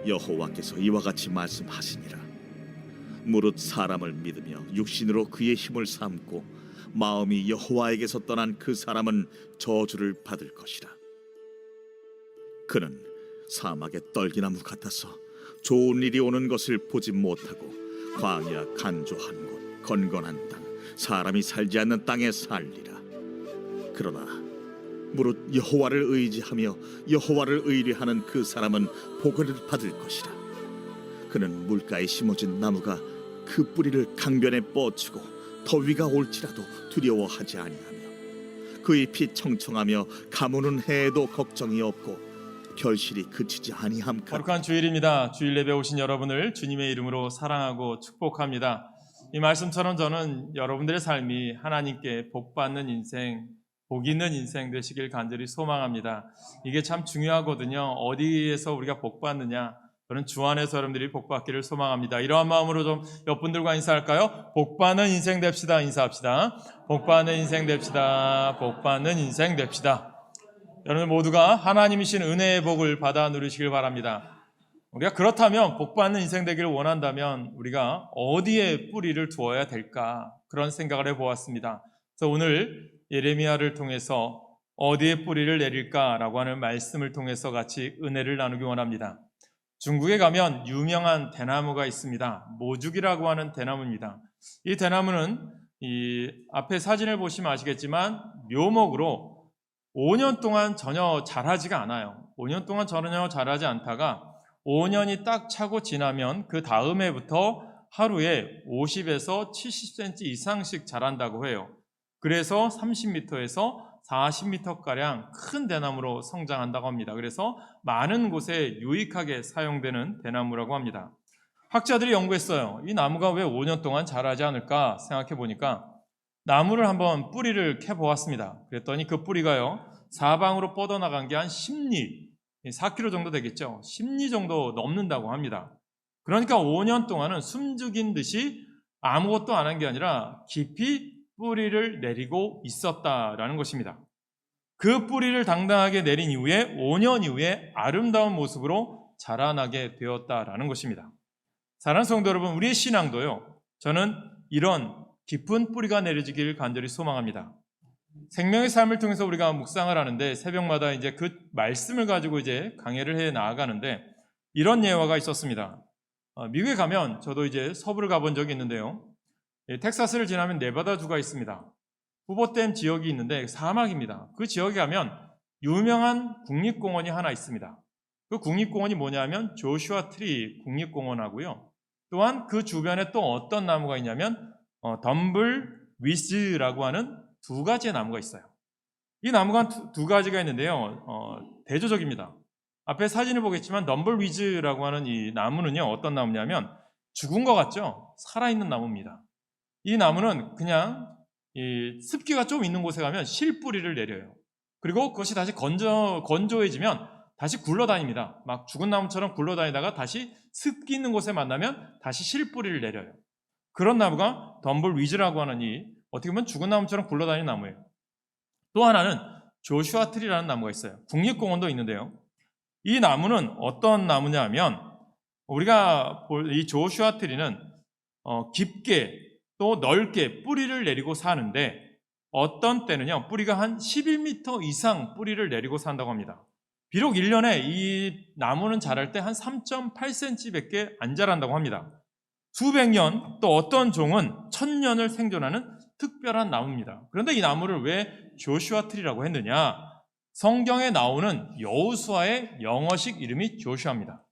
여호와께서 이와 같이 말씀하시니라. 무릇 사람을 믿으며 육신으로 그의 힘을 삼고 마음이 여호와에게서 떠난 그 사람은 저주를 받을 것이라. 그는 사막의 떨기나무 같아서 좋은 일이 오는 것을 보지 못하고 광야 간조한 곳 건건한 땅 사람이 살지 않는 땅에 살리라. 그러나 무릇 여호와를 의지하며 여호와를 의뢰하는 그 사람은 복을 받을 것이라. 그는 물가에 심어진 나무가 그 뿌리를 강변에 뻗치고 더위가 올지라도 두려워하지 아니하며 그의 피 청청하며 가무는 해에도 걱정이 없고 결실이 그치지 아니함까. 거룩한 주일입니다. 주일 예배 오신 여러분을 주님의 이름으로 사랑하고 축복합니다. 이 말씀처럼 저는 여러분들의 삶이 하나님께 복받는 인생, 복 있는 인생 되시길 간절히 소망합니다. 이게 참 중요하거든요. 어디에서 우리가 복받느냐? 저는 주 안에서 여러분들이 복받기를 소망합니다. 이러한 마음으로 좀 옆분들과 인사할까요? 복받는 인생 됩시다. 인사합시다. 복받는 인생 됩시다. 복받는 인생 됩시다. 여러분 모두가 하나님이신 은혜의 복을 받아 누리시길 바랍니다. 우리가 그렇다면 복받는 인생 되기를 원한다면 우리가 어디에 뿌리를 두어야 될까? 그런 생각을 해보았습니다. 그래서 오늘 예레미야를 통해서 어디에 뿌리를 내릴까라고 하는 말씀을 통해서 같이 은혜를 나누기 원합니다. 중국에 가면 유명한 대나무가 있습니다. 모죽이라고 하는 대나무입니다. 이 대나무는 이 앞에 사진을 보시면 아시겠지만 묘목으로 5년 동안 전혀 자라지가 않아요. 5년 동안 전혀 자라지 않다가 5년이 딱 차고 지나면 그 다음 해부터 하루에 50에서 70cm 이상씩 자란다고 해요. 그래서 30m에서 40m가량 큰 대나무로 성장한다고 합니다. 그래서 많은 곳에 유익하게 사용되는 대나무라고 합니다. 학자들이 연구했어요. 이 나무가 왜 5년 동안 자라지 않을까 생각해 보니까 나무를 한번 뿌리를 캐보았습니다. 그랬더니 그 뿌리가요, 사방으로 뻗어나간 게 한 10리, 4km 정도 되겠죠. 10리 정도 넘는다고 합니다. 그러니까 5년 동안은 숨죽인 듯이 아무것도 안 한 게 아니라 깊이 뿌리를 내리고 있었다라는 것입니다. 그 뿌리를 당당하게 내린 이후에 5년 이후에 아름다운 모습으로 자라나게 되었다라는 것입니다. 사랑하는 성도 여러분, 우리의 신앙도요, 저는 이런 깊은 뿌리가 내려지기를 간절히 소망합니다. 생명의 삶을 통해서 우리가 묵상을 하는데 새벽마다 이제 그 말씀을 가지고 이제 강해를 해 나아가는데 이런 예화가 있었습니다. 미국에 가면 저도 이제 서부를 가본 적이 있는데요. 텍사스를 지나면 네바다주가 있습니다. 후보댐 지역이 있는데 사막입니다. 그 지역에 가면 유명한 국립공원이 하나 있습니다. 그 국립공원이 뭐냐면 조슈아 트리 국립공원하고요. 또한 그 주변에 또 어떤 나무가 있냐면 덤블 위즈라고 하는 두 가지의 나무가 있어요. 이 나무가 두 가지가 있는데요. 대조적입니다. 앞에 사진을 보겠지만 덤블 위즈라고 하는 이 나무는요, 어떤 나무냐면 죽은 것 같죠? 살아있는 나무입니다. 이 나무는 그냥 이 습기가 좀 있는 곳에 가면 실뿌리를 내려요. 그리고 그것이 다시 건조해지면 다시 굴러다닙니다. 막 죽은 나무처럼 굴러다니다가 다시 습기 있는 곳에 만나면 다시 실뿌리를 내려요. 그런 나무가 덤블 위즈라고 하는 이 어떻게 보면 죽은 나무처럼 굴러다니는 나무예요. 또 하나는 조슈아 트리라는 나무가 있어요. 국립공원도 있는데요. 이 나무는 어떤 나무냐 하면 우리가 볼 이 조슈아 트리는 깊게 또 넓게 뿌리를 내리고 사는데 어떤 때는요, 뿌리가 한 11m 이상 뿌리를 내리고 산다고 합니다. 비록 1년에 이 나무는 자랄 때 한 3.8cm밖에 안 자란다고 합니다. 수백 년, 또 어떤 종은 1000년을 생존하는 특별한 나무입니다. 그런데 이 나무를 왜 조슈아 트리라고 했느냐? 성경에 나오는 여호수아의 영어식 이름이 조슈아입니다.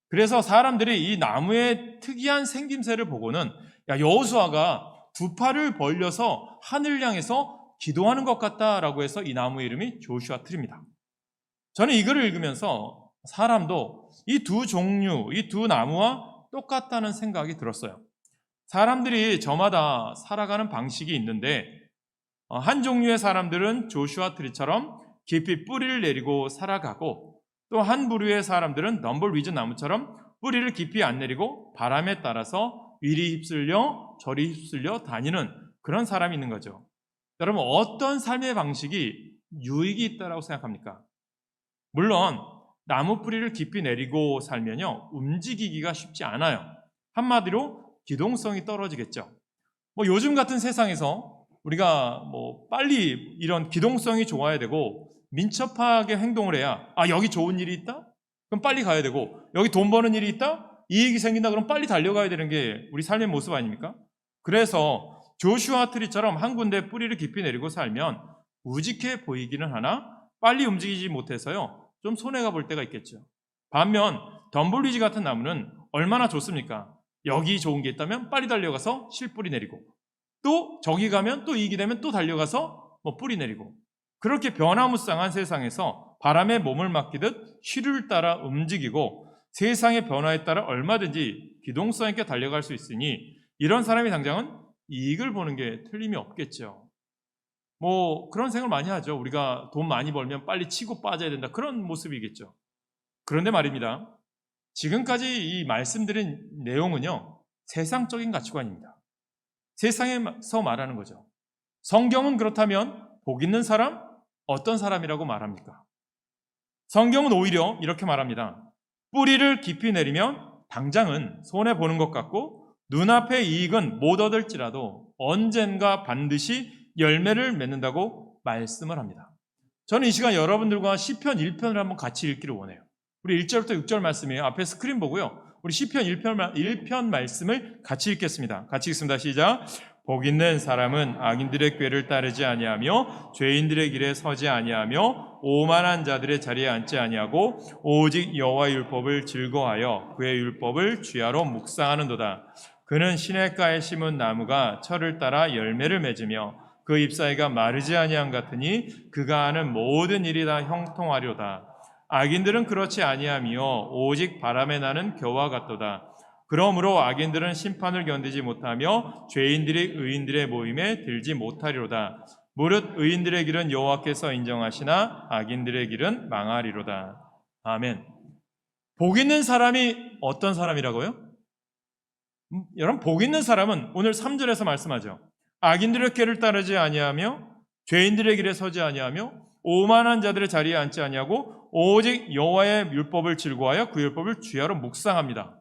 그래서 사람들이 이 나무의 특이한 생김새를 보고는 야, 여호수아가 두 팔을 벌려서 하늘을 향해서 기도하는 것 같다라고 해서 이 나무의 이름이 조슈아 트리입니다. 저는 이거를 읽으면서 사람도 이 두 종류, 이 두 나무와 똑같다는 생각이 들었어요. 사람들이 저마다 살아가는 방식이 있는데 한 종류의 사람들은 조슈아 트리처럼 깊이 뿌리를 내리고 살아가고 또 한 부류의 사람들은 덤블 위즈 나무처럼 뿌리를 깊이 안 내리고 바람에 따라서 이리 휩쓸려 저리 휩쓸려 다니는 그런 사람이 있는 거죠. 여러분, 어떤 삶의 방식이 유익이 있다고 생각합니까? 물론 나무 뿌리를 깊이 내리고 살면요, 움직이기가 쉽지 않아요. 한마디로 기동성이 떨어지겠죠. 요즘 같은 세상에서 우리가 빨리 이런 기동성이 좋아야 되고 민첩하게 행동을 해야, 여기 좋은 일이 있다? 그럼 빨리 가야 되고, 여기 돈 버는 일이 있다? 이익이 생긴다? 그럼 빨리 달려가야 되는 게 우리 삶의 모습 아닙니까? 그래서 조슈아 트리처럼 한 군데 뿌리를 깊이 내리고 살면 우직해 보이기는 하나 빨리 움직이지 못해서요, 좀 손해가 볼 때가 있겠죠. 반면 덤블리지 같은 나무는 얼마나 좋습니까? 여기 좋은 게 있다면 빨리 달려가서 실뿌리 내리고, 또 저기 가면 또 이익이 되면 또 달려가서 뿌리 내리고, 그렇게 변화무쌍한 세상에서 바람에 몸을 맡기듯 시류를 따라 움직이고 세상의 변화에 따라 얼마든지 기동성 있게 달려갈 수 있으니 이런 사람이 당장은 이익을 보는 게 틀림이 없겠죠. 그런 생각을 많이 하죠. 우리가 돈 많이 벌면 빨리 치고 빠져야 된다, 그런 모습이겠죠. 그런데 말입니다, 지금까지 이 말씀드린 내용은요, 세상적인 가치관입니다. 세상에서 말하는 거죠. 성경은 그렇다면 복 있는 사람, 어떤 사람이라고 말합니까? 성경은 오히려 이렇게 말합니다. 뿌리를 깊이 내리면 당장은 손해보는 것 같고 눈앞의 이익은 못 얻을지라도 언젠가 반드시 열매를 맺는다고 말씀을 합니다. 저는 이 시간 여러분들과 시편 1편을 한번 같이 읽기를 원해요. 우리 1절부터 6절 말씀이에요. 앞에 스크린 보고요, 우리 시편 1편 말씀을 같이 읽겠습니다. 같이 읽습니다. 시작. 복 있는 사람은 악인들의 꾀를 따르지 아니하며 죄인들의 길에 서지 아니하며 오만한 자들의 자리에 앉지 아니하고 오직 여호와의 율법을 즐거워하여 그의 율법을 주야로 묵상하는도다. 그는 시냇가에 심은 나무가 철을 따라 열매를 맺으며 그 잎사귀가 마르지 아니함 같으니 그가 하는 모든 일이 다 형통하려다. 악인들은 그렇지 아니하며 오직 바람에 나는 겨와 같도다. 그러므로 악인들은 심판을 견디지 못하며 죄인들이 의인들의 모임에 들지 못하리로다. 무릇 의인들의 길은 여호와께서 인정하시나 악인들의 길은 망하리로다. 아멘. 복 있는 사람이 어떤 사람이라고요? 여러분, 복 있는 사람은 오늘 3절에서 말씀하죠. 악인들의 꾀를 따르지 아니하며 죄인들의 길에 서지 아니하며 오만한 자들의 자리에 앉지 아니하고 오직 여호와의 율법을 즐거워하여 그 율법을 주야로 묵상합니다.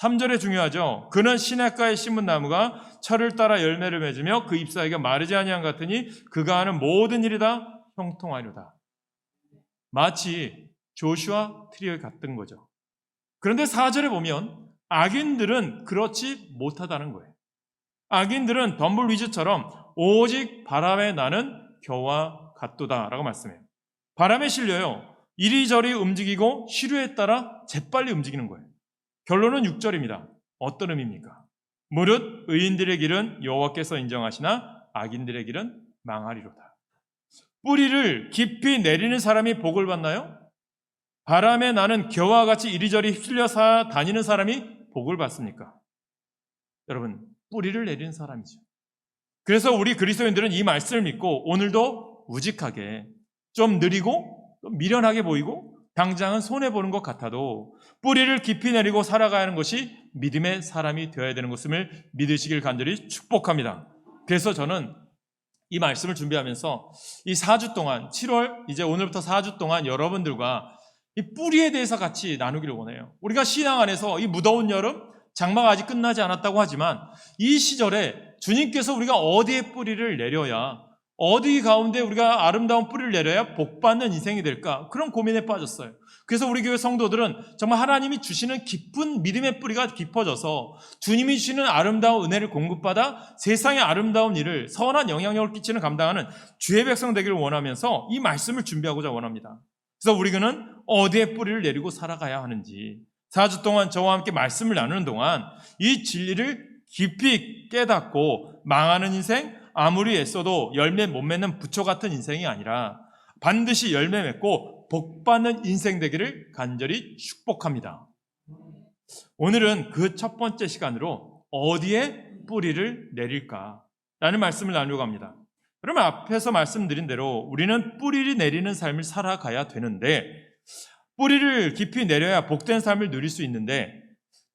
3절에 중요하죠. 그는 시냇가에 심은 나무가 철을 따라 열매를 맺으며 그 잎사귀가 마르지 아니함 같으니 그가 하는 모든 일이 다 형통하려다. 마치 조슈아 트리에 같은 거죠. 그런데 4절에 보면 악인들은 그렇지 못하다는 거예요. 악인들은 덤블위즈처럼 오직 바람에 나는 겨와 같도다라고 말씀해요. 바람에 실려요. 이리저리 움직이고 시류에 따라 재빨리 움직이는 거예요. 결론은 6절입니다. 어떤 의미입니까? 무릇 의인들의 길은 여호와께서 인정하시나 악인들의 길은 망하리로다. 뿌리를 깊이 내리는 사람이 복을 받나요? 바람에 나는 겨와 같이 이리저리 휩쓸려 다니는 사람이 복을 받습니까? 여러분, 뿌리를 내리는 사람이죠. 그래서 우리 그리스도인들은 이 말씀을 믿고 오늘도 우직하게, 좀 느리고 좀 미련하게 보이고 당장은 손해보는 것 같아도 뿌리를 깊이 내리고 살아가야 하는 것이 믿음의 사람이 되어야 되는 것을 믿으시길 간절히 축복합니다. 그래서 저는 이 말씀을 준비하면서 이 4주 동안, 7월 이제 오늘부터 4주 동안 여러분들과 이 뿌리에 대해서 같이 나누기를 원해요. 우리가 신앙 안에서 이 무더운 여름, 장마가 아직 끝나지 않았다고 하지만 이 시절에 주님께서 우리가 어디에 뿌리를 내려야, 어디 가운데 우리가 아름다운 뿌리를 내려야 복받는 인생이 될까, 그런 고민에 빠졌어요. 그래서 우리 교회 성도들은 정말 하나님이 주시는 깊은 믿음의 뿌리가 깊어져서 주님이 주시는 아름다운 은혜를 공급받아 세상의 아름다운 일을, 선한 영향력을 끼치는 감당하는 주의 백성 되기를 원하면서 이 말씀을 준비하고자 원합니다. 그래서 우리는 어디에 뿌리를 내리고 살아가야 하는지 4주 동안 저와 함께 말씀을 나누는 동안 이 진리를 깊이 깨닫고 망하는 인생, 아무리 애써도 열매 못 맺는 부초 같은 인생이 아니라 반드시 열매 맺고 복받는 인생 되기를 간절히 축복합니다. 오늘은 그 첫 번째 시간으로 어디에 뿌리를 내릴까라는 말씀을 나누려고 합니다. 그러면 앞에서 말씀드린 대로 우리는 뿌리를 내리는 삶을 살아가야 되는데, 뿌리를 깊이 내려야 복된 삶을 누릴 수 있는데,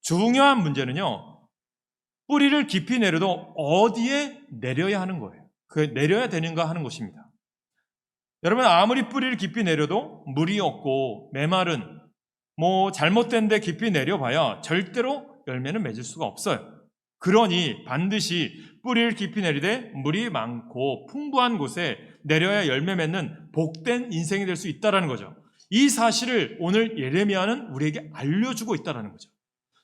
중요한 문제는요, 뿌리를 깊이 내려도 어디에 내려야 하는 거예요. 그 내려야 되는가 하는 것입니다. 여러분, 아무리 뿌리를 깊이 내려도 물이 없고 메마른 잘못된 데 깊이 내려봐야 절대로 열매는 맺을 수가 없어요. 그러니 반드시 뿌리를 깊이 내리되 물이 많고 풍부한 곳에 내려야 열매 맺는 복된 인생이 될 수 있다는 거죠. 이 사실을 오늘 예레미야는 우리에게 알려주고 있다는 거죠.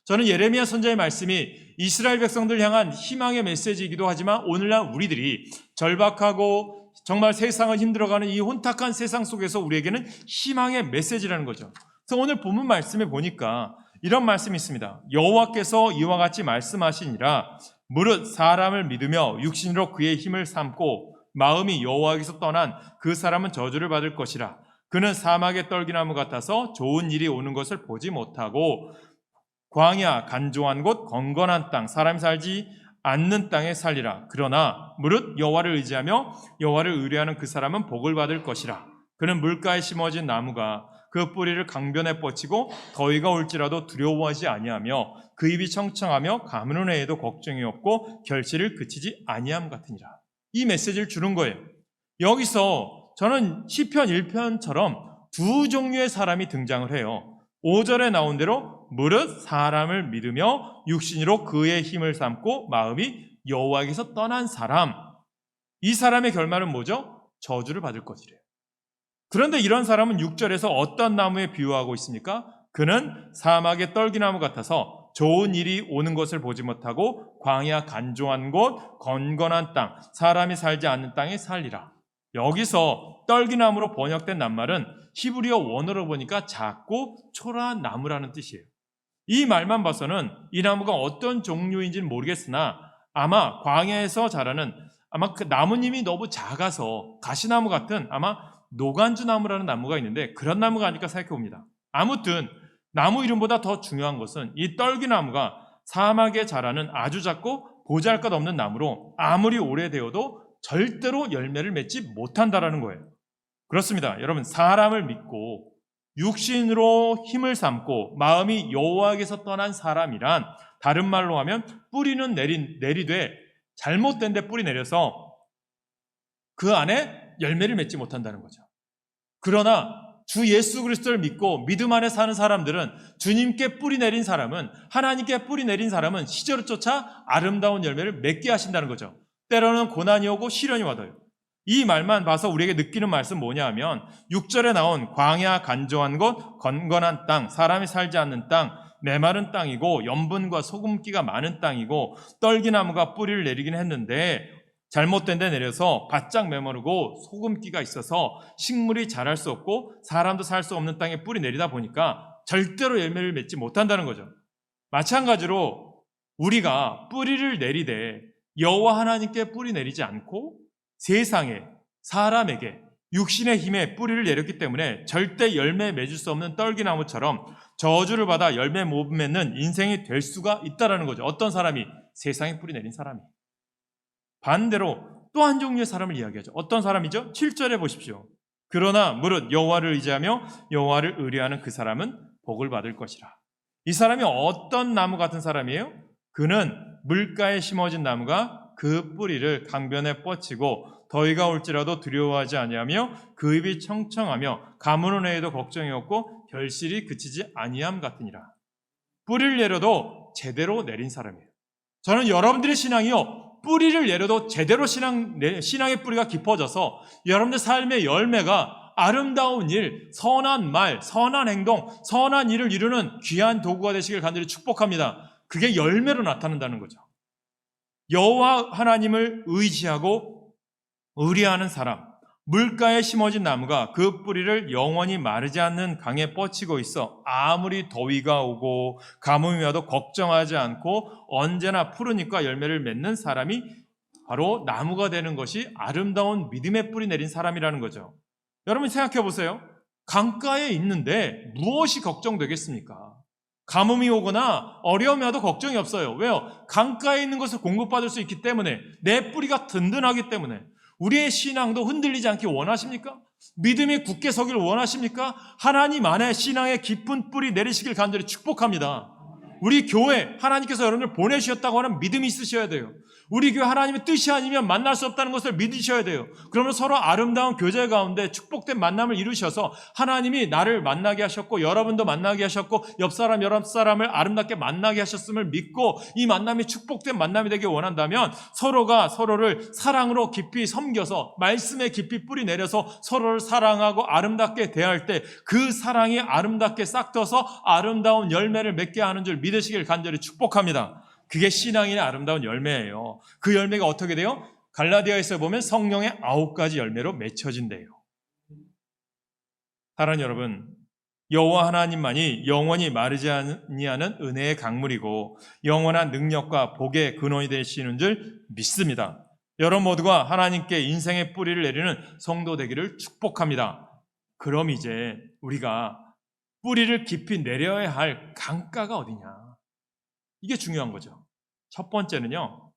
저는 예레미야 선지자의 말씀이 이스라엘 백성들 향한 희망의 메시지이기도 하지만 오늘날 우리들이 절박하고 정말 세상을 힘들어가는 이 혼탁한 세상 속에서 우리에게는 희망의 메시지라는 거죠. 그래서 오늘 본문 말씀에 보니까 이런 말씀이 있습니다. 여호와께서 이와 같이 말씀하시니라 무릇 사람을 믿으며 육신으로 그의 힘을 삼고 마음이 여호와에게서 떠난 그 사람은 저주를 받을 것이라. 그는 사막의 떨기나무 같아서 좋은 일이 오는 것을 보지 못하고 광야 간조한 곳 건건한 땅 사람이 살지 않는 땅에 살리라. 그러나 무릇 여호와를 의지하며 여호와를 의뢰하는 그 사람은 복을 받을 것이라. 그는 물가에 심어진 나무가 그 뿌리를 강변에 뻗치고 더위가 올지라도 두려워하지 아니하며 그 입이 청청하며 가무는 해에도 걱정이 없고 결실을 그치지 아니함 같으니라. 이 메시지를 주는 거예요. 여기서 저는 시편 1편처럼 두 종류의 사람이 등장을 해요. 5절에 나온 대로 무릇 사람을 믿으며 육신으로 그의 힘을 삼고 마음이 여호와에게서 떠난 사람. 이 사람의 결말은 뭐죠? 저주를 받을 것이래요. 그런데 이런 사람은 6절에서 어떤 나무에 비유하고 있습니까? 그는 사막의 떨기나무 같아서 좋은 일이 오는 것을 보지 못하고 광야 간조한 곳 건건한 땅 사람이 살지 않는 땅에 살리라. 여기서 떨기나무로 번역된 낱말은 히브리어 원어로 보니까 작고 초라한 나무라는 뜻이에요. 이 말만 봐서는 이 나무가 어떤 종류인지는 모르겠으나 아마 광야에서 자라는 아마 그 나무님이 너무 작아서 가시나무 같은 아마 노간주 나무라는 나무가 있는데 그런 나무가 아닐까 생각해 봅니다. 아무튼 나무 이름보다 더 중요한 것은 이 떨기나무가 사막에 자라는 아주 작고 보잘것없는 나무로 아무리 오래되어도 절대로 열매를 맺지 못한다라는 거예요. 그렇습니다. 여러분 사람을 믿고 육신으로 힘을 삼고 마음이 여호와에게서 떠난 사람이란 다른 말로 하면 뿌리는 내리되 잘못된 데 뿌리 내려서 그 안에 열매를 맺지 못한다는 거죠. 그러나 주 예수 그리스도를 믿고 믿음 안에 사는 사람들은 주님께 뿌리 내린 사람은 하나님께 뿌리 내린 사람은 시절을 쫓아 아름다운 열매를 맺게 하신다는 거죠. 때로는 고난이 오고 시련이 와도요. 이 말만 봐서 우리에게 느끼는 말씀 뭐냐 하면 6절에 나온 광야 간조한 곳 건건한 땅 사람이 살지 않는 땅 메마른 땅이고 염분과 소금기가 많은 땅이고 떨기나무가 뿌리를 내리긴 했는데 잘못된 데 내려서 바짝 메마르고 소금기가 있어서 식물이 자랄 수 없고 사람도 살 수 없는 땅에 뿌리 내리다 보니까 절대로 열매를 맺지 못한다는 거죠. 마찬가지로 우리가 뿌리를 내리되 여호와 하나님께 뿌리 내리지 않고 세상에 사람에게 육신의 힘에 뿌리를 내렸기 때문에 절대 열매 맺을 수 없는 떨기나무처럼 저주를 받아 열매 못 맺는 인생이 될 수가 있다는 거죠. 어떤 사람이? 세상에 뿌리 내린 사람이. 반대로 또 한 종류의 사람을 이야기하죠. 어떤 사람이죠? 7절에 보십시오. 그러나 무릇 여호와를 의지하며 여호와를 의뢰하는 그 사람은 복을 받을 것이라. 이 사람이 어떤 나무 같은 사람이에요? 그는 물가에 심어진 나무가 그 뿌리를 강변에 뻗치고 더위가 올지라도 두려워하지 아니하며 그 입이 청청하며 가무는 해에도 걱정이 없고 결실이 그치지 아니함 같으니라. 뿌리를 내려도 제대로 내린 사람이에요. 저는 여러분들의 신앙이요 뿌리를 내려도 제대로 신앙의 뿌리가 깊어져서 여러분들 삶의 열매가 아름다운 일, 선한 말, 선한 행동, 선한 일을 이루는 귀한 도구가 되시길 간절히 축복합니다. 그게 열매로 나타난다는 거죠. 여호와 하나님을 의지하고 의뢰하는 사람, 물가에 심어진 나무가 그 뿌리를 영원히 마르지 않는 강에 뻗치고 있어 아무리 더위가 오고 가뭄이 와도 걱정하지 않고 언제나 푸른 잎과 열매를 맺는 사람이 바로 나무가 되는 것이 아름다운 믿음의 뿌리 내린 사람이라는 거죠. 여러분 생각해 보세요. 강가에 있는데 무엇이 걱정되겠습니까? 가뭄이 오거나 어려움이 와도 걱정이 없어요. 왜요? 강가에 있는 것을 공급받을 수 있기 때문에 내 뿌리가 든든하기 때문에 우리의 신앙도 흔들리지 않기 원하십니까? 믿음이 굳게 서길 원하십니까? 하나님 안에 신앙의 깊은 뿌리 내리시길 간절히 축복합니다. 우리 교회 하나님께서 여러분을 보내주셨다고 하는 믿음이 있으셔야 돼요. 우리 교회 하나님의 뜻이 아니면 만날 수 없다는 것을 믿으셔야 돼요. 그러면 서로 아름다운 교제 가운데 축복된 만남을 이루셔서 하나님이 나를 만나게 하셨고 여러분도 만나게 하셨고 옆 사람을 아름답게 만나게 하셨음을 믿고 이 만남이 축복된 만남이 되길 원한다면 서로가 서로를 사랑으로 깊이 섬겨서 말씀에 깊이 뿌리 내려서 서로를 사랑하고 아름답게 대할 때 그 사랑이 아름답게 싹트어서 아름다운 열매를 맺게 하는 줄 믿으시길 간절히 축복합니다. 그게 신앙인의 아름다운 열매예요. 그 열매가 어떻게 돼요? 갈라디아에서 보면 성령의 9가지 열매로 맺혀진대요. 사랑하는 여러분, 여호와 하나님만이 영원히 마르지 아니하는 은혜의 강물이고 영원한 능력과 복의 근원이 되시는 줄 믿습니다. 여러분 모두가 하나님께 인생의 뿌리를 내리는 성도 되기를 축복합니다. 그럼 이제 우리가 뿌리를 깊이 내려야 할 강가가 어디냐? 이게 중요한 거죠. 첫 번째는요,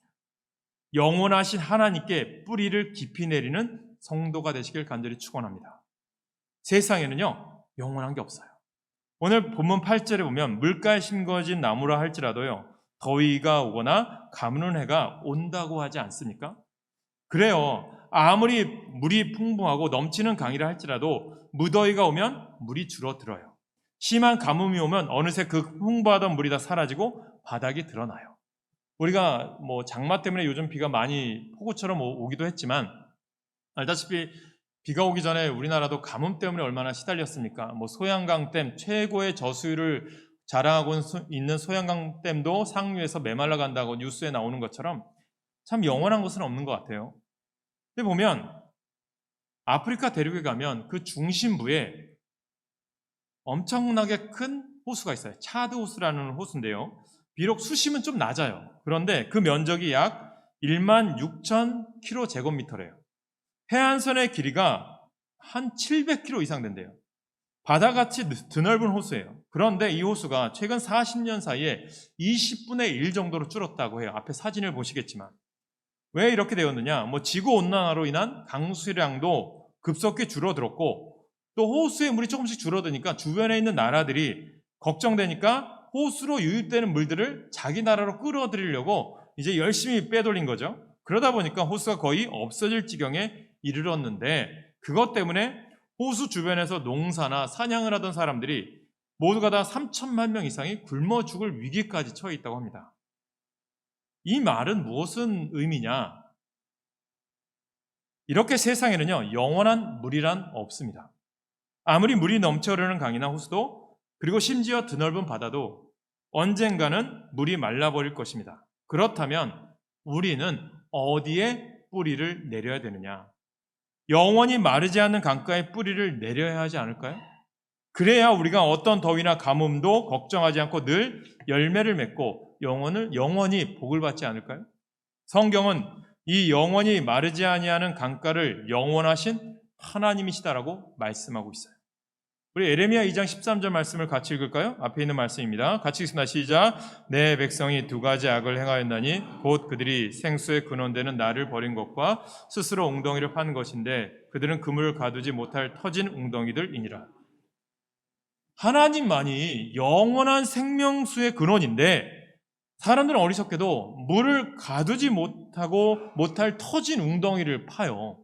영원하신 하나님께 뿌리를 깊이 내리는 성도가 되시길 간절히 축원합니다. 세상에는요, 영원한 게 없어요. 오늘 본문 8절에 보면 물가에 심겨진 나무라 할지라도요, 더위가 오거나 가무는 해가 온다고 하지 않습니까? 그래요. 아무리 물이 풍부하고 넘치는 강이라 할지라도 무더위가 오면 물이 줄어들어요. 심한 가뭄이 오면 어느새 그 풍부하던 물이 다 사라지고 바닥이 드러나요. 우리가 장마 때문에 요즘 비가 많이 폭우처럼 오기도 했지만 알다시피 비가 오기 전에 우리나라도 가뭄 때문에 얼마나 시달렸습니까? 소양강댐 최고의 저수율을 자랑하고 있는 소양강댐도 상류에서 메말라 간다고 뉴스에 나오는 것처럼 참 영원한 것은 없는 것 같아요. 근데 보면 아프리카 대륙에 가면 그 중심부에 엄청나게 큰 호수가 있어요. 차드 호수라는 호수인데요. 비록 수심은 좀 낮아요. 그런데 그 면적이 약 16,000km제곱미터래요. 해안선의 길이가 한 700km 이상 된대요. 바다같이 드넓은 호수예요. 그런데 이 호수가 최근 40년 사이에 20분의 1 정도로 줄었다고 해요. 앞에 사진을 보시겠지만. 왜 이렇게 되었느냐? 지구온난화로 인한 강수량도 급속히 줄어들었고 또 호수의 물이 조금씩 줄어드니까 주변에 있는 나라들이 걱정되니까 호수로 유입되는 물들을 자기 나라로 끌어들이려고 이제 열심히 빼돌린 거죠. 그러다 보니까 호수가 거의 없어질 지경에 이르렀는데 그것 때문에 호수 주변에서 농사나 사냥을 하던 사람들이 모두가 다 3천만 명 이상이 굶어 죽을 위기까지 처해 있다고 합니다. 이 말은 무엇은 의미냐? 이렇게 세상에는요, 영원한 물이란 없습니다. 아무리 물이 넘쳐 흐르는 강이나 호수도 그리고 심지어 드넓은 바다도 언젠가는 물이 말라버릴 것입니다. 그렇다면 우리는 어디에 뿌리를 내려야 되느냐? 영원히 마르지 않는 강가에 뿌리를 내려야 하지 않을까요? 그래야 우리가 어떤 더위나 가뭄도 걱정하지 않고 늘 열매를 맺고 영원히 복을 받지 않을까요? 성경은 이 영원히 마르지 아니하는 강가를 영원하신 하나님이시다라고 말씀하고 있어요. 우리 에레미야 2장 13절 말씀을 같이 읽을까요? 앞에 있는 말씀입니다. 같이 읽습니다. 시작. 내 백성이 2가지 악을 행하였나니 곧 그들이 생수의 근원되는 나를 버린 것과 스스로 웅덩이를 판 것인데 그들은 그물을 가두지 못할 터진 웅덩이들이니라. 하나님만이 영원한 생명수의 근원인데 사람들은 어리석게도 물을 가두지 못할 터진 웅덩이를 파요.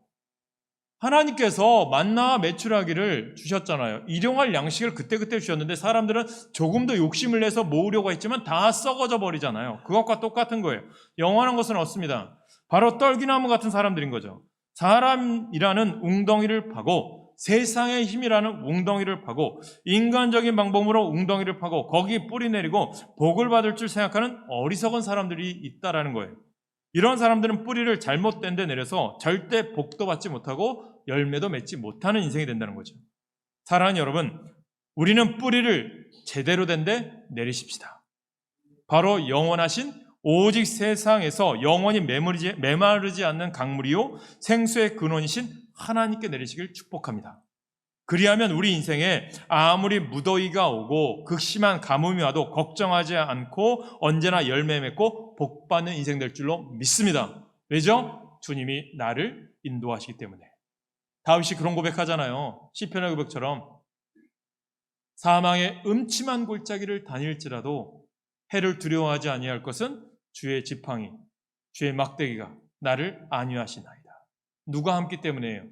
하나님께서 만나와 메추라기를 주셨잖아요. 일용할 양식을 그때그때 주셨는데 사람들은 조금 더 욕심을 내서 모으려고 했지만 다 썩어져 버리잖아요. 그것과 똑같은 거예요. 영원한 것은 없습니다. 바로 떨기나무 같은 사람들인 거죠. 사람이라는 웅덩이를 파고 세상의 힘이라는 웅덩이를 파고 인간적인 방법으로 웅덩이를 파고 거기 뿌리 내리고 복을 받을 줄 생각하는 어리석은 사람들이 있다라는 거예요. 이런 사람들은 뿌리를 잘못된 데 내려서 절대 복도 받지 못하고 열매도 맺지 못하는 인생이 된다는 거죠. 사랑하는 여러분, 우리는 뿌리를 제대로 된 데 내리십시다. 바로 영원하신 오직 세상에서 영원히 메마르지 않는 강물이요 생수의 근원이신 하나님께 내리시길 축복합니다. 그리하면 우리 인생에 아무리 무더위가 오고 극심한 가뭄이 와도 걱정하지 않고 언제나 열매 맺고 복받는 인생 될 줄로 믿습니다. 왜죠? 주님이 나를 인도하시기 때문에. 다윗이 그런 고백하잖아요. 시편의 고백처럼 사망의 음침한 골짜기를 다닐지라도 해를 두려워하지 아니할 것은 주의 지팡이, 주의 막대기가 나를 안위하시나이다. 누가 함께 때문에요?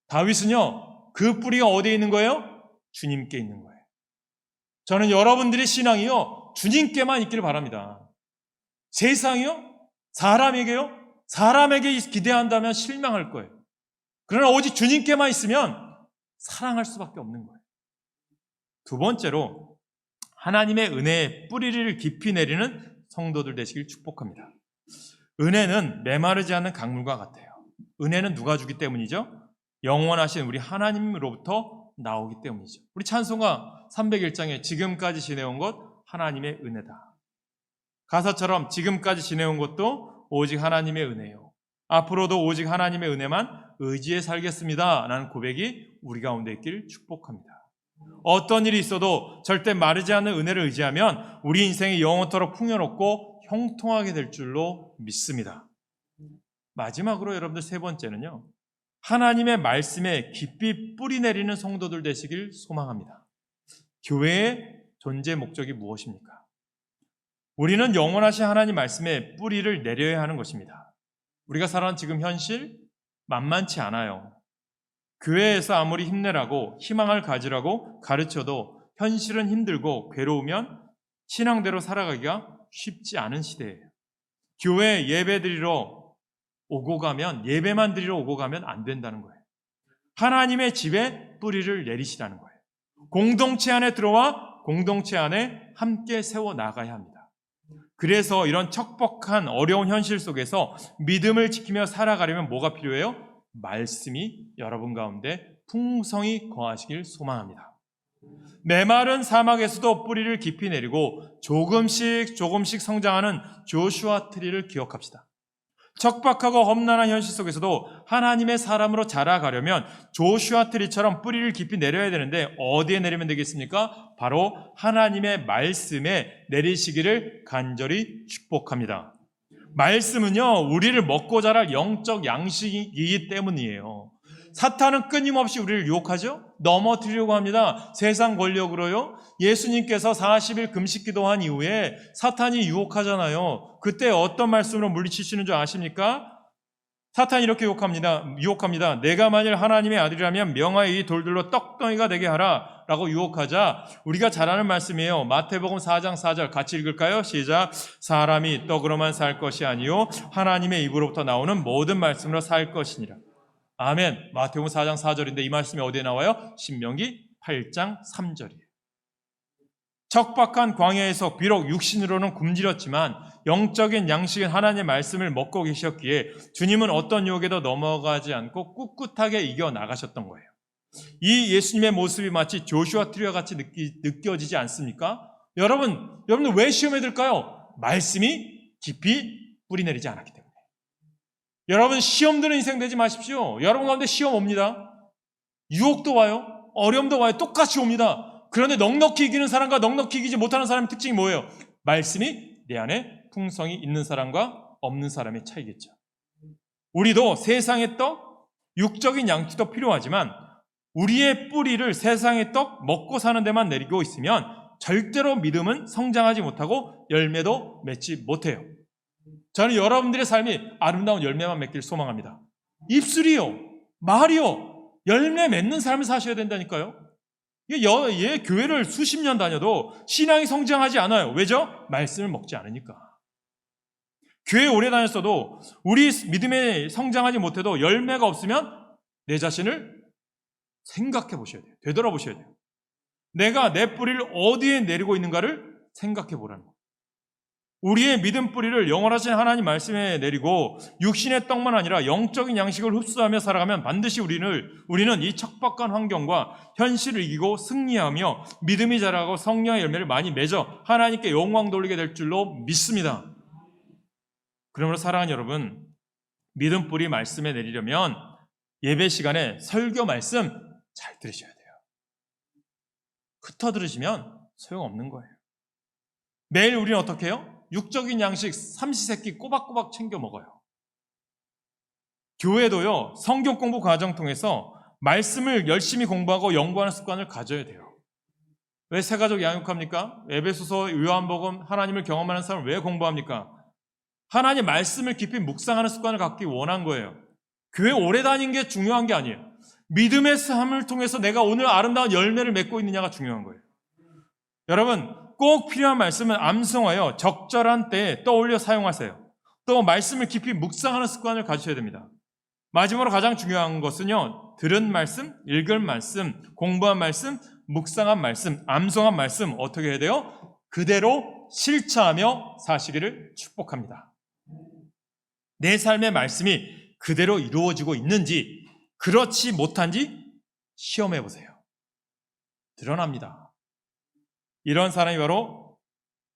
다윗은요, 그 뿌리가 어디에 있는 거예요? 주님께 있는 거예요. 저는 여러분들의 신앙이요, 주님께만 있기를 바랍니다. 세상이요? 사람에게요? 사람에게 기대한다면 실망할 거예요. 그러나 오직 주님께만 있으면 사랑할 수밖에 없는 거예요. 두 번째로, 하나님의 은혜의 뿌리를 깊이 내리는 성도들 되시길 축복합니다. 은혜는 메마르지 않는 강물과 같아요. 은혜는 누가 주기 때문이죠? 영원하신 우리 하나님으로부터 나오기 때문이죠. 우리 찬송가 301장에 지금까지 지내온 것 하나님의 은혜다. 가사처럼 지금까지 지내온 것도 오직 하나님의 은혜요. 앞으로도 오직 하나님의 은혜만 의지해 살겠습니다. 라는 고백이 우리 가운데 있기를 축복합니다. 어떤 일이 있어도 절대 마르지 않는 은혜를 의지하면 우리 인생이 영원토록 풍요롭고 형통하게 될 줄로 믿습니다. 마지막으로 여러분들 세 번째는요, 하나님의 말씀에 깊이 뿌리 내리는 성도들 되시길 소망합니다. 교회의 존재 목적이 무엇입니까? 우리는 영원하신 하나님 말씀에 뿌리를 내려야 하는 것입니다. 우리가 살아가는 지금 현실 만만치 않아요. 교회에서 아무리 힘내라고 희망을 가지라고 가르쳐도 현실은 힘들고 괴로우면 신앙대로 살아가기가 쉽지 않은 시대예요. 교회 예배 드리러 오고 가면, 예배만 드리러 오고 가면 안 된다는 거예요. 하나님의 집에 뿌리를 내리시라는 거예요. 공동체 안에 들어와 공동체 안에 함께 세워 나가야 합니다. 그래서 이런 척박한 어려운 현실 속에서 믿음을 지키며 살아가려면 뭐가 필요해요? 말씀이 여러분 가운데 풍성히 거하시길 소망합니다. 메마른 사막에서도 뿌리를 깊이 내리고 조금씩 성장하는 조슈아 트리를 기억합시다. 척박하고 험난한 현실 속에서도 하나님의 사람으로 자라가려면 조슈아 트리처럼 뿌리를 깊이 내려야 되는데 어디에 내리면 되겠습니까? 바로 하나님의 말씀에 내리시기를 간절히 축복합니다. 말씀은요, 우리를 먹고 자랄 영적 양식이기 때문이에요. 사탄은 끊임없이 우리를 유혹하죠? 넘어뜨리려고 합니다. 세상 권력으로요. 예수님께서 40일 금식 기도한 이후에 사탄이 유혹하잖아요. 그때 어떤 말씀으로 물리치시는 줄 아십니까? 사탄이 이렇게 유혹합니다. 내가 만일 하나님의 아들이라면 명하여 이 돌들로 떡덩이가 되게 하라 라고 유혹하자 우리가 잘 아는 말씀이에요. 마태복음 4장 4절 같이 읽을까요? 시작. 사람이 떡으로만 살 것이 아니요 하나님의 입으로부터 나오는 모든 말씀으로 살 것이니라. 아멘. 마태복음 4장 4절인데 이 말씀이 어디에 나와요? 신명기 8장 3절이에요. 척박한 광야에서 비록 육신으로는 굶주렸지만 영적인 양식인 하나님의 말씀을 먹고 계셨기에 주님은 어떤 유혹에도 넘어가지 않고 꿋꿋하게 이겨나가셨던 거예요. 이 예수님의 모습이 마치 조슈아 트리와 같이 느껴지지 않습니까? 여러분들 왜 시험에 들까요? 말씀이 깊이 뿌리 내리지 않았기 때문에. 여러분 시험 드는 인생 되지 마십시오. 여러분 가운데 시험 옵니다. 유혹도 와요. 어려움도 와요. 똑같이 옵니다. 그런데 넉넉히 이기는 사람과 넉넉히 이기지 못하는 사람의 특징이 뭐예요? 말씀이 내 안에 풍성이 있는 사람과 없는 사람의 차이겠죠. 우리도 세상의 떡, 육적인 양식도 필요하지만 우리의 뿌리를 세상의 떡 먹고 사는 데만 내리고 있으면 절대로 믿음은 성장하지 못하고 열매도 맺지 못해요. 저는 여러분들의 삶이 아름다운 열매만 맺길 소망합니다. 입술이요, 말이요, 열매 맺는 삶을 사셔야 된다니까요. 교회를 수십 년 다녀도 신앙이 성장하지 않아요. 왜죠? 말씀을 먹지 않으니까. 교회 오래 다녔어도 우리 믿음에 성장하지 못해도 열매가 없으면 내 자신을 생각해 보셔야 돼요. 되돌아보셔야 돼요. 내가 내 뿌리를 어디에 내리고 있는가를 생각해 보라는 거예요. 우리의 믿음 뿌리를 영원하신 하나님 말씀에 내리고 육신의 떡만 아니라 영적인 양식을 흡수하며 살아가면 반드시 우리는 이 척박한 환경과 현실을 이기고 승리하며 믿음이 자라고 성령의 열매를 많이 맺어 하나님께 영광 돌리게 될 줄로 믿습니다. 그러므로 사랑하는 여러분, 믿음 뿌리 말씀에 내리려면 예배 시간에 설교 말씀 잘 들으셔야 돼요. 흩어 들으시면 소용없는 거예요. 매일 우리는 어떻게 해요? 육적인 양식 삼시세끼 꼬박꼬박 챙겨 먹어요. 교회도요, 성경 공부 과정 통해서 말씀을 열심히 공부하고 연구하는 습관을 가져야 돼요. 왜 새가족 양육합니까? 에베소서, 요한복음, 하나님을 경험하는 사람을 왜 공부합니까? 하나님 말씀을 깊이 묵상하는 습관을 갖기 원한 거예요. 교회 오래 다닌 게 중요한 게 아니에요. 믿음의 삶을 통해서 내가 오늘 아름다운 열매를 맺고 있느냐가 중요한 거예요. 여러분, 꼭 필요한 말씀은 암송하여 적절한 때에 떠올려 사용하세요. 또 말씀을 깊이 묵상하는 습관을 가지셔야 됩니다. 마지막으로 가장 중요한 것은요, 들은 말씀, 읽은 말씀, 공부한 말씀, 묵상한 말씀, 암송한 말씀 어떻게 해야 돼요? 그대로 실천하며 사시기를 축복합니다. 내 삶의 말씀이 그대로 이루어지고 있는지, 그렇지 못한지 시험해 보세요. 드러납니다. 이런 사람이 바로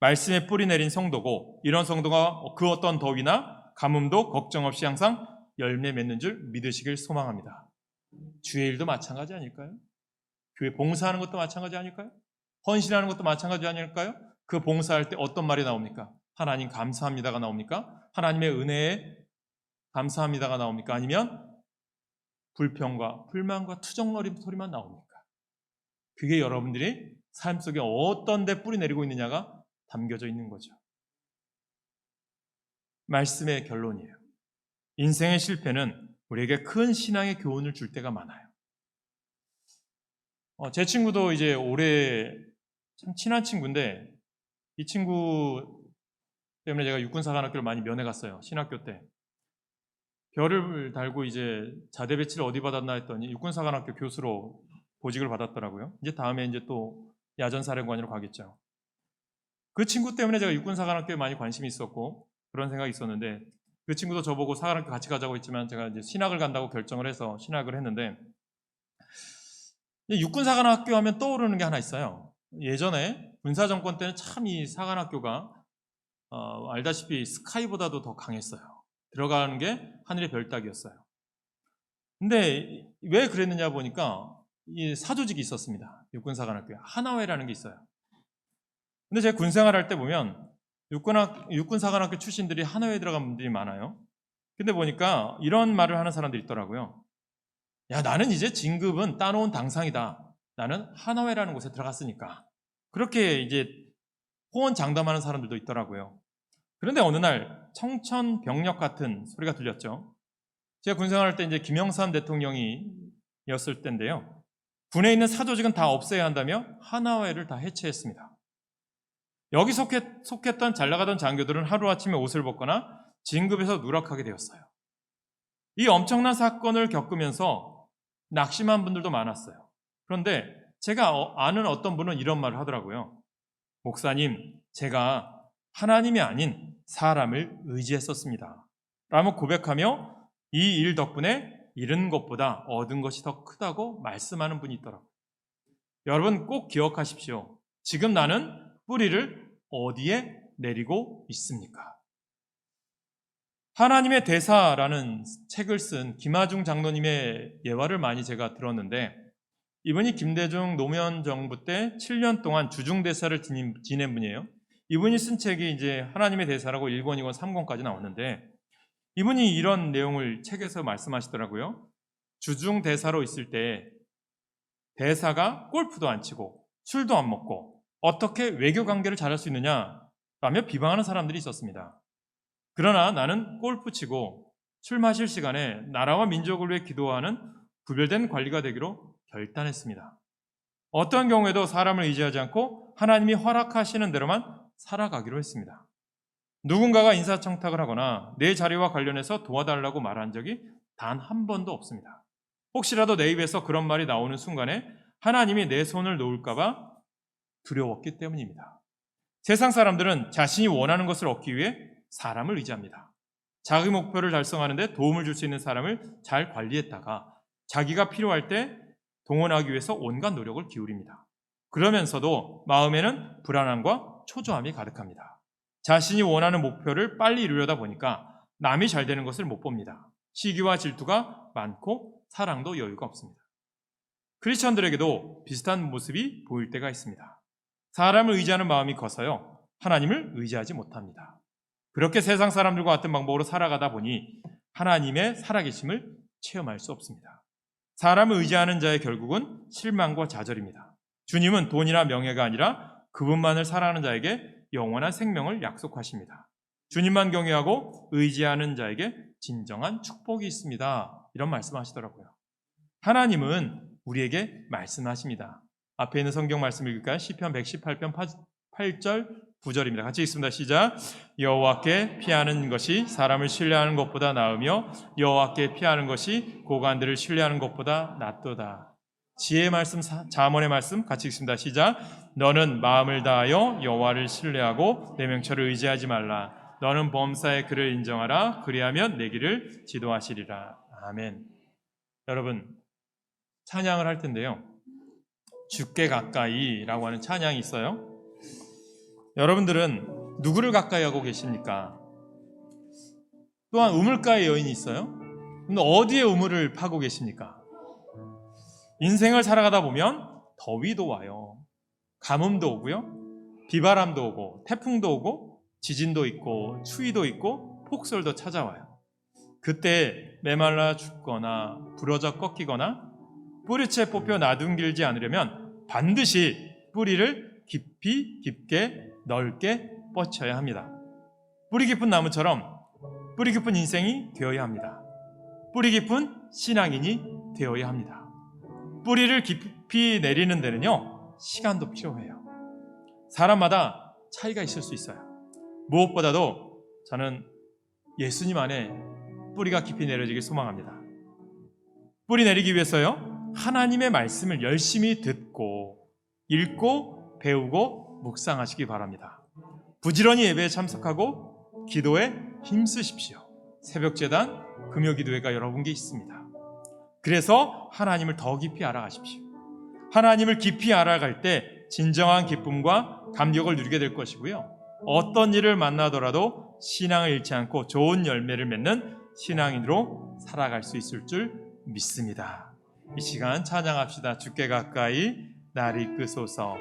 말씀에 뿌리 내린 성도고, 이런 성도가 그 어떤 더위나 가뭄도 걱정 없이 항상 열매 맺는 줄 믿으시길 소망합니다. 주의 일도 마찬가지 아닐까요? 교회 봉사하는 것도 마찬가지 아닐까요? 헌신하는 것도 마찬가지 아닐까요? 그 봉사할 때 어떤 말이 나옵니까? 하나님 감사합니다가 나옵니까? 하나님의 은혜에 감사합니다가 나옵니까? 아니면 불평과 불만과 투정거림 소리만 나옵니까? 그게 여러분들이 삶 속에 어떤 데 뿌리 내리고 있느냐가 담겨져 있는 거죠. 말씀의 결론이에요. 인생의 실패는 우리에게 큰 신앙의 교훈을 줄 때가 많아요. 제 친구도 이제 올해 참 친한 친구인데, 이 친구 때문에 제가 육군사관학교를 많이 면회 갔어요. 신학교 때. 별을 달고 이제 자대 배치를 어디 받았나 했더니 육군사관학교 교수로 보직을 받았더라고요. 이제 다음에 이제 또 야전사령관으로 가겠죠. 그 친구 때문에 제가 육군사관학교에 많이 관심이 있었고 그런 생각이 있었는데, 그 친구도 저보고 사관학교 같이 가자고 했지만 제가 이제 신학을 간다고 결정을 해서 신학을 했는데, 육군사관학교 하면 떠오르는 게 하나 있어요. 예전에 군사정권 때는 참 이 사관학교가 알다시피 스카이보다도 더 강했어요. 들어가는 게 하늘의 별 따기였어요. 근데 왜 그랬느냐 보니까 이 사조직이 있었습니다. 육군사관학교에 하나회라는 게 있어요. 근데 제가 군생활할 때 보면 육군사관학교 출신들이 하나회에 들어간 분들이 많아요. 근데 보니까 이런 말을 하는 사람들이 있더라고요. 야, 나는 이제 진급은 따놓은 당상이다. 나는 하나회라는 곳에 들어갔으니까. 그렇게 이제 호언장담하는 사람들도 있더라고요. 그런데 어느 날 청천벽력 같은 소리가 들렸죠. 제가 군생활할 때 이제 김영삼 대통령이었을 때인데요. 군에 있는 사조직은 다 없애야 한다며 하나회를 다 해체했습니다. 여기 속했던 잘 나가던 장교들은 하루아침에 옷을 벗거나 진급에서 누락하게 되었어요. 이 엄청난 사건을 겪으면서 낙심한 분들도 많았어요. 그런데 제가 아는 어떤 분은 이런 말을 하더라고요. 목사님, 제가 하나님이 아닌 사람을 의지했었습니다. 라고 고백하며 이 일 덕분에 잃은 것보다 얻은 것이 더 크다고 말씀하는 분이 있더라고요. 여러분 꼭 기억하십시오. 지금 나는 뿌리를 어디에 내리고 있습니까? 하나님의 대사라는 책을 쓴 김하중 장로님의 예화를 많이 제가 들었는데, 이분이 김대중 노무현 정부 때 7년 동안 주중대사를 지낸 분이에요. 이분이 쓴 책이 이제 하나님의 대사라고 1권, 2권, 3권까지 나오는데, 이분이 이런 내용을 책에서 말씀하시더라고요. 주중대사로 있을 때 대사가 골프도 안 치고 술도 안 먹고 어떻게 외교관계를 잘할 수 있느냐 라며 비방하는 사람들이 있었습니다. 그러나 나는 골프 치고 술 마실 시간에 나라와 민족을 위해 기도하는 구별된 관리가 되기로 결단했습니다. 어떤 경우에도 사람을 의지하지 않고 하나님이 허락하시는 대로만 살아가기로 했습니다. 누군가가 인사청탁을 하거나 내 자리와 관련해서 도와달라고 말한 적이 단 한 번도 없습니다. 혹시라도 내 입에서 그런 말이 나오는 순간에 하나님이 내 손을 놓을까 봐 두려웠기 때문입니다. 세상 사람들은 자신이 원하는 것을 얻기 위해 사람을 의지합니다. 자기 목표를 달성하는 데 도움을 줄 수 있는 사람을 잘 관리했다가 자기가 필요할 때 동원하기 위해서 온갖 노력을 기울입니다. 그러면서도 마음에는 불안함과 초조함이 가득합니다. 자신이 원하는 목표를 빨리 이루려다 보니까 남이 잘 되는 것을 못 봅니다. 시기와 질투가 많고 사랑도 여유가 없습니다. 크리스천들에게도 비슷한 모습이 보일 때가 있습니다. 사람을 의지하는 마음이 커서요, 하나님을 의지하지 못합니다. 그렇게 세상 사람들과 같은 방법으로 살아가다 보니 하나님의 살아계심을 체험할 수 없습니다. 사람을 의지하는 자의 결국은 실망과 좌절입니다. 주님은 돈이나 명예가 아니라 그분만을 사랑하는 자에게 영원한 생명을 약속하십니다. 주님만 경외하고 의지하는 자에게 진정한 축복이 있습니다. 이런 말씀하시더라고요. 하나님은 우리에게 말씀하십니다. 앞에 있는 성경 말씀 읽을까요? 시편 118편 8절 9절입니다. 같이 읽습니다. 시작. 여호와께 피하는 것이 사람을 신뢰하는 것보다 나으며 여호와께 피하는 것이 고관들을 신뢰하는 것보다 낫도다. 지혜의 말씀, 잠언의 말씀 같이 읽습니다. 시작. 너는 마음을 다하여 여호와를 신뢰하고 내 명철을 의지하지 말라. 너는 범사의 그를 인정하라. 그리하면 내 길을 지도하시리라. 아멘. 여러분, 찬양을 할 텐데요. 주께 가까이라고 하는 찬양이 있어요. 여러분들은 누구를 가까이 하고 계십니까? 또한 우물가에 여인이 있어요. 근데 어디에 우물을 파고 계십니까? 인생을 살아가다 보면 더위도 와요. 가뭄도 오고요. 비바람도 오고 태풍도 오고 지진도 있고 추위도 있고 폭설도 찾아와요. 그때 메말라 죽거나 부러져 꺾이거나 뿌리채 뽑혀 나둥길지 않으려면 반드시 뿌리를 깊게 넓게 뻗쳐야 합니다. 뿌리 깊은 나무처럼 뿌리 깊은 인생이 되어야 합니다. 뿌리 깊은 신앙인이 되어야 합니다. 뿌리를 깊이 내리는 데는요, 시간도 필요해요. 사람마다 차이가 있을 수 있어요. 무엇보다도 저는 예수님 안에 뿌리가 깊이 내려지길 소망합니다. 뿌리 내리기 위해서요, 하나님의 말씀을 열심히 듣고 읽고 배우고 묵상하시기 바랍니다. 부지런히 예배에 참석하고 기도에 힘쓰십시오. 새벽제단, 금요기도회가 여러분께 있습니다. 그래서 하나님을 더 깊이 알아가십시오. 하나님을 깊이 알아갈 때 진정한 기쁨과 감격을 누리게 될 것이고요. 어떤 일을 만나더라도 신앙을 잃지 않고 좋은 열매를 맺는 신앙인으로 살아갈 수 있을 줄 믿습니다. 이 시간 찬양합시다. 주께 가까이 날 이끄소서.